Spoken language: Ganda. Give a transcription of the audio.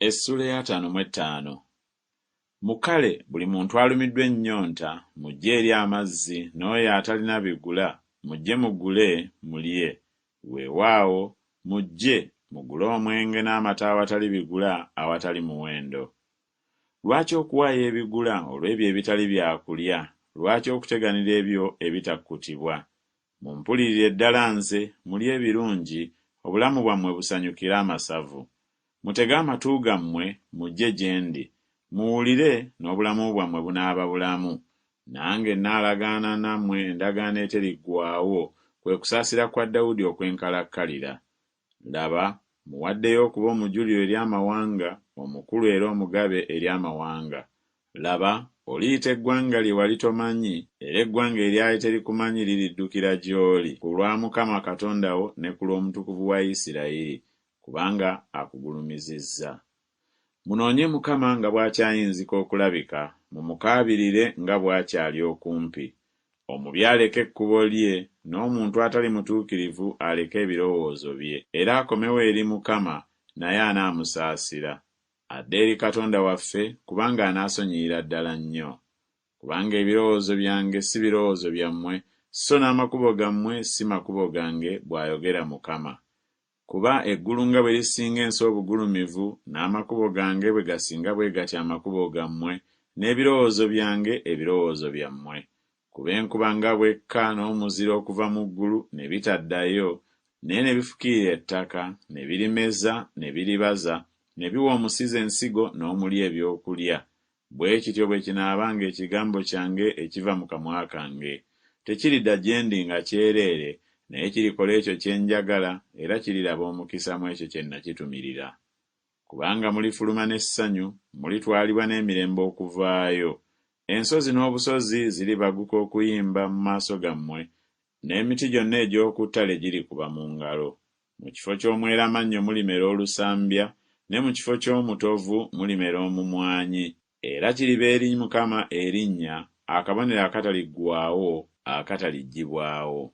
Essula ya 55. Mu kale buli muntu alumiddwa ennyonta mujje eri amazzi, n'oyo atalina bigula mujje mugule mulye. Weewaawo mujje mugule omwenge n'amata awatali bigula awatali muwendo. Lwaki okuwaayo ebigula olw'ebyo ebitali byakulya? Lwaki okuteganira ebyo ebitakkutibwa? Mumpulirire ddala nze mulye ebirungi, obulamu bwammwe busanyukire amasavu. Mutege amatu gammwe mujje gye ndi, muwulire n'obulamu bwammwe bunaaba bulamu. Nange nnaalagaana nammwe endagaano eteriggwaawo, kwe kusaasira kwa Dawudi okwenkalakkalira. Laba, muwaddeyo okuba omujuliro eri amawanga, omukulu era omugabe eri amawanga. Laba, oliyita eggwanga lye wali tomanyi, era eggwanga eryali terikumanyi liriddukira gy'oli, ku lwa Mukama Katonda wo ne ku lw'Omutukuvu wa Isirayiri, kubanga akugulumizizza. Munoonye Mukama nga bw'akyayinzika okulabika, mumukaabirire nga bw'akyali okumpi. Omubi aleke ekkubo lye, n'omuntu atali mutuukirivu aleke ebirowoozo bye, era akomewo eri Mukama, naye anaamusaasira. Adde eri Katonda waffe, kubanga anaasonyiyira ddala nnyo. Kubanga ebirowoozo byange si birowoozo byammwe, so n'amakubo gammwe si makubo gange, bw'ayogera Mukama. Kuba eggulu nga bwe lisinga ensi obugulumivu, n'amakubo gange bwe gasinga bwe gatyo amakubo gammwe, n'ebirowoozo byange ebirowoozo byammwe. Kuba enkuba nga bw'ekka n'omuzira okuva mu ggulu ne bitaddayo, naye ne bifukirira ettaka, ne birimeza, ne biribaza, ne biwa omusizi ensigo n'omuli ebyokulya. Bwe kityo bwe kinaabanga ekigambo kyange ekiva mu kamwa kange. Tekiridda gye ndi nga kyereere, naye kirikola ekyo kye njagala, era kiriraba omukisa mu ekyo kye nakitumirira. Kubanga mulifuluma n'essanyu, mulitwalibwa n'emirembe okuvaayo. Ensozi n'obusozi ziribaguka okuyimba mu maaso gammwe, n'emiti gyonna egy'oku ttale girikuba mu ngalo. Mu kifo ky'omweramannyo mulimera olusambya, ne mu kifo ky'omutovu mulimera omumwanyi. Era kiriba eri Mukama erinnya, akabonero akataliggwaawo, akataliggibwawo.